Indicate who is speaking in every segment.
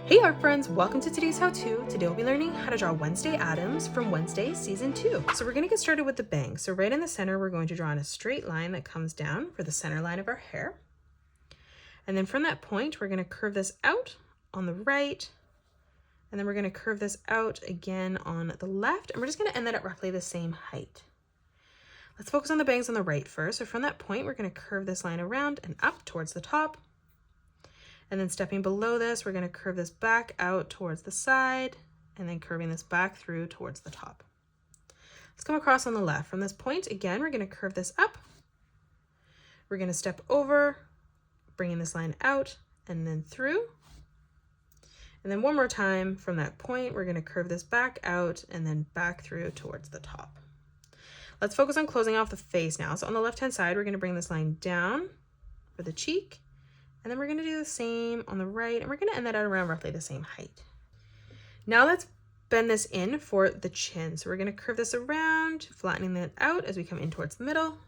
Speaker 1: Hey art friends, welcome to today's how-to. Today we'll be learning how to draw Wednesday Addams from Wednesday season 2. So we're gonna get started with the bangs. So right in the center, we're going to draw in a straight line that comes down for the center line of our hair. And then from that point, we're gonna curve this out on the right, and then we're gonna curve this out again on the left, and we're just gonna end that at roughly the same height. Let's focus on the bangs on the right first. So from that point, we're gonna curve this line around and up towards the top. And then stepping below this, we're gonna curve this back out towards the side and then curving this back through towards the top. Let's come across on the left. From this point, again, we're gonna curve this up. We're gonna step over, bringing this line out and then through. And then one more time from that point, we're gonna curve this back out and then back through towards the top. Let's focus on closing off the face now. So on the left-hand side, we're gonna bring this line down for the cheek. And then we're gonna do the same on the right, and we're gonna end that at around roughly the same height. Now let's bend this in for the chin. So we're gonna curve this around, flattening that out as we come in towards the middle.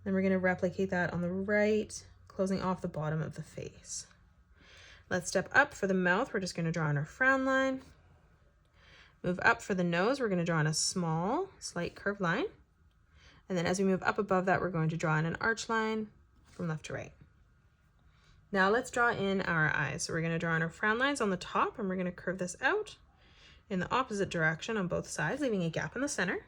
Speaker 1: Then we're gonna replicate that on the right, closing off the bottom of the face. Let's step up for the mouth. We're just gonna draw in our frown line. Move up for the nose. We're gonna draw in a small, slight curved line. And then as we move up above that, we're going to draw in an arch line from left to right. Now let's draw in our eyes. So we're gonna draw in our frown lines on the top, and we're gonna curve this out in the opposite direction on both sides, leaving a gap in the center.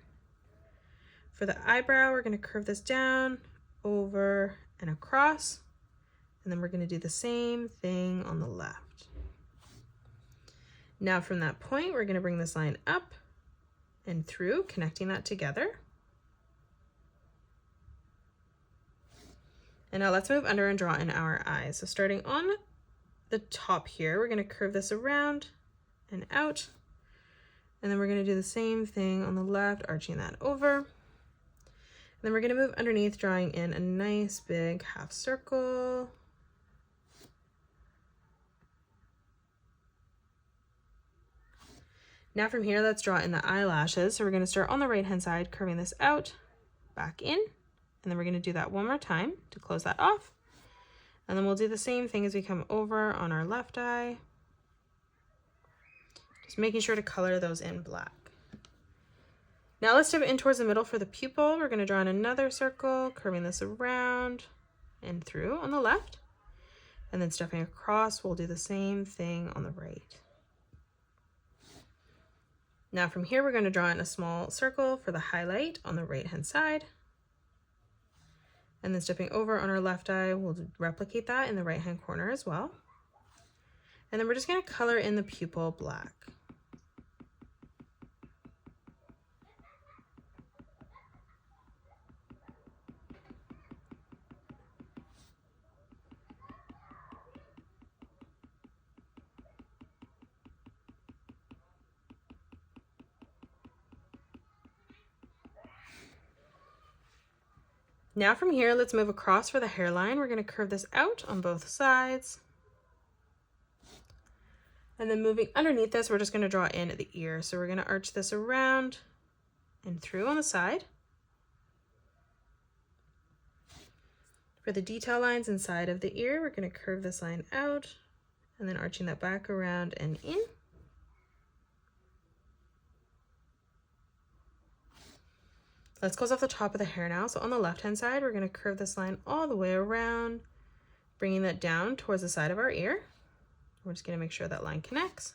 Speaker 1: For the eyebrow, we're gonna curve this down, over, and across. And then we're gonna do the same thing on the left. Now from that point, we're gonna bring this line up and through, connecting that together. And now let's move under and draw in our eyes. So starting on the top here, we're gonna curve this around and out. And then we're gonna do the same thing on the left, arching that over. And then we're gonna move underneath, drawing in a nice big half circle. Now from here, let's draw in the eyelashes. So we're gonna start on the right-hand side, curving this out, back in. And then we're gonna do that one more time to close that off. And then we'll do the same thing as we come over on our left eye. Just making sure to color those in black. Now let's step in towards the middle for the pupil. We're gonna draw in another circle, curving this around and through on the left. And then stepping across, we'll do the same thing on the right. Now from here, we're gonna draw in a small circle for the highlight on the right-hand side. And then stepping over on our left eye, we'll replicate that in the right-hand corner as well. And then we're just gonna color in the pupil black. Now from here, let's move across for the hairline. We're gonna curve this out on both sides. And then moving underneath this, we're just gonna draw in the ear. So we're gonna arch this around and through on the side. For the detail lines inside of the ear, we're gonna curve this line out and then arching that back around and in. Let's close off the top of the hair now. So on the left-hand side, we're gonna curve this line all the way around, bringing that down towards the side of our ear. We're just gonna make sure that line connects.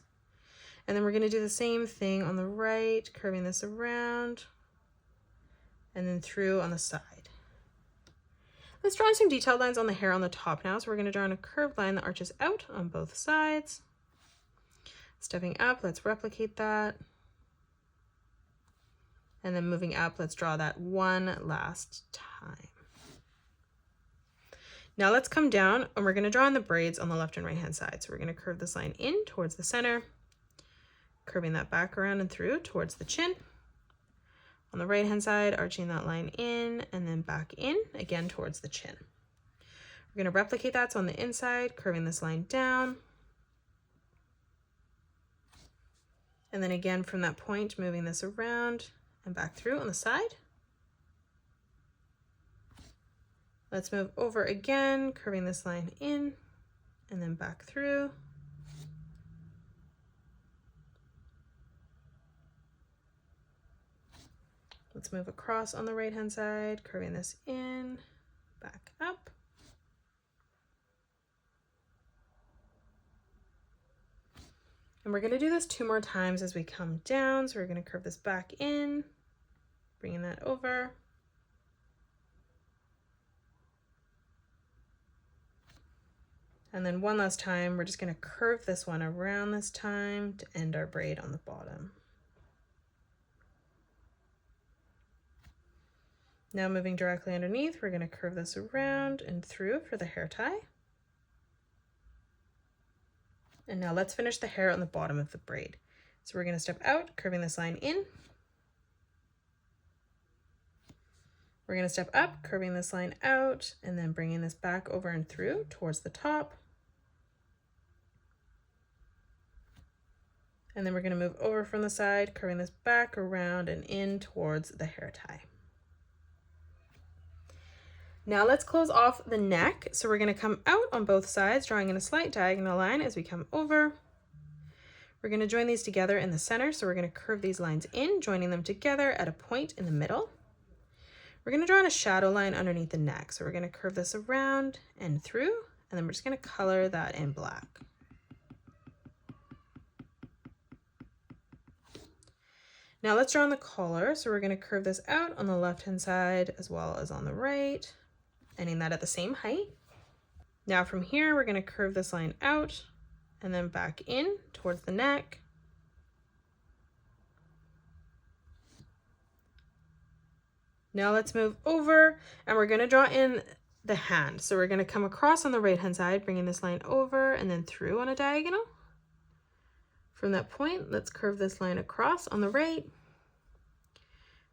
Speaker 1: And then we're gonna do the same thing on the right, curving this around and then through on the side. Let's draw in some detailed lines on the hair on the top now. So we're gonna draw in a curved line that arches out on both sides. Stepping up, let's replicate that. And then moving up, let's draw that one last time. Now let's come down and we're gonna draw in the braids on the left and right hand side. So we're gonna curve this line in towards the center, curving that back around and through towards the chin. On the right hand side, arching that line in and then back in, again towards the chin. We're gonna replicate that, so on the inside, curving this line down. And then again from that point, moving this around and back through on the side. Let's move over again, curving this line in and then back through Let's move across on the right hand side, curving this in, back up. And we're going to do this 2 more times as we come down. So we're going to curve this back in, bringing that over. And then one last time, we're just going to curve this one around this time to end our braid on the bottom. Now moving directly underneath, we're going to curve this around and through for the hair tie. And now let's finish the hair on the bottom of the braid. So we're going to step out, curving this line in. We're going to step up, curving this line out, and then bringing this back over and through towards the top. And then we're going to move over from the side, curving this back around and in towards the hair tie. Now let's close off the neck. So we're going to come out on both sides, drawing in a slight diagonal line as we come over. We're going to join these together in the center. So we're going to curve these lines in, joining them together at a point in the middle. We're going to draw in a shadow line underneath the neck. So we're going to curve this around and through, and then we're just going to color that in black. Now let's draw on the collar. So we're going to curve this out on the left-hand side as well as on the right, ending that at the same height. Now from here, we're going to curve this line out and then back in towards the neck. Now let's move over and we're going to draw in the hand. So we're going to come across on the right-hand side, bringing this line over and then through on a diagonal. From that point, let's curve this line across on the right.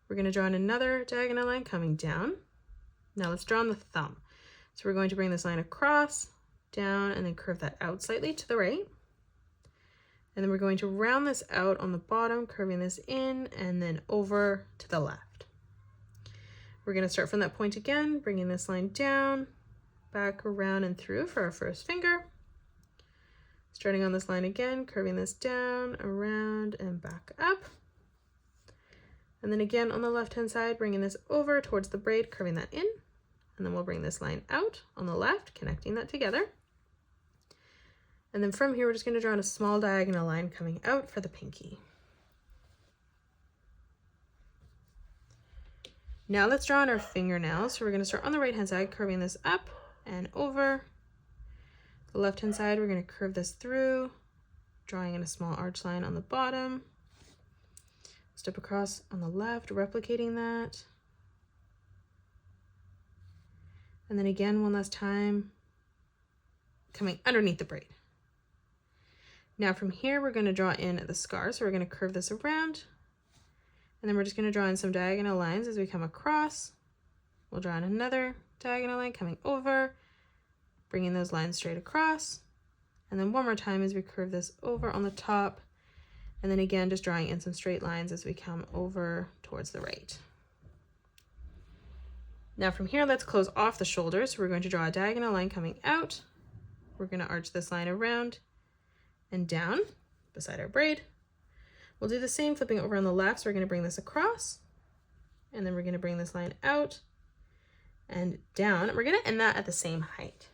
Speaker 1: We're going to draw in another diagonal line coming down. Now let's draw on the thumb. So we're going to bring this line across, down, and then curve that out slightly to the right. And then we're going to round this out on the bottom, curving this in and then over to the left. We're going to start from that point again, bringing this line down, back around and through for our first finger. Starting on this line again, curving this down, around, and back up. And then again on the left-hand side, bringing this over towards the braid, curving that in. And then we'll bring this line out on the left, connecting that together. And then from here, we're just going to draw in a small diagonal line coming out for the pinky. Now let's draw on our fingernails. So we're going to start on the right-hand side, curving this up and over. The left-hand side, we're going to curve this through, drawing in a small arch line on the bottom. Step across on the left, replicating that. And then again, one last time, coming underneath the braid. Now from here, we're going to draw in the scar. So we're going to curve this around. And then we're just going to draw in some diagonal lines as we come across. We'll draw in another diagonal line coming over, bringing those lines straight across. And then one more time as we curve this over on the top. And then again, just drawing in some straight lines as we come over towards the right. Now from here, let's close off the shoulders. So we're going to draw a diagonal line coming out. We're going to arch this line around and down beside our braid. We'll do the same flipping over on the left. So we're going to bring this across and then we're going to bring this line out and down. And we're going to end that at the same height.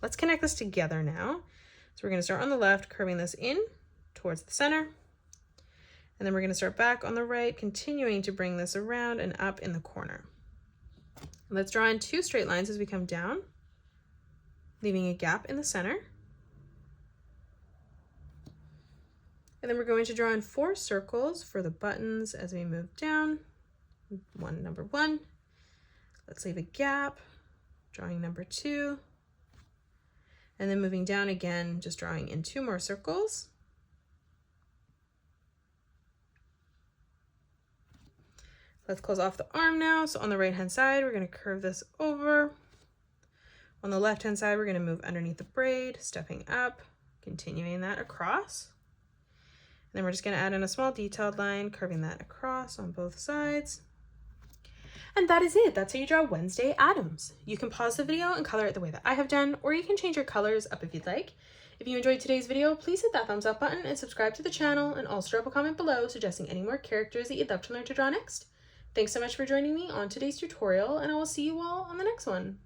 Speaker 1: Let's connect this together now. So we're going to start on the left, curving this in towards the center. And then we're going to start back on the right, continuing to bring this around and up in the corner. Let's draw in 2 straight lines as we come down, leaving a gap in the center. And then we're going to draw in 4 circles for the buttons as we move down. Number 1. Let's leave a gap, drawing number 2. And then moving down again, just drawing in 2 more circles. Let's close off the arm now. So on the right-hand side, we're going to curve this over. On the left-hand side, we're going to move underneath the braid, stepping up, continuing that across. And then we're just going to add in a small detailed line, curving that across on both sides. And that is it. That's how you draw Wednesday Addams. You can pause the video and color it the way that I have done, or you can change your colors up if you'd like. If you enjoyed today's video, please hit that thumbs up button and subscribe to the channel, and also drop a comment below suggesting any more characters that you'd love to learn to draw next. Thanks so much for joining me on today's tutorial, and I will see you all on the next one.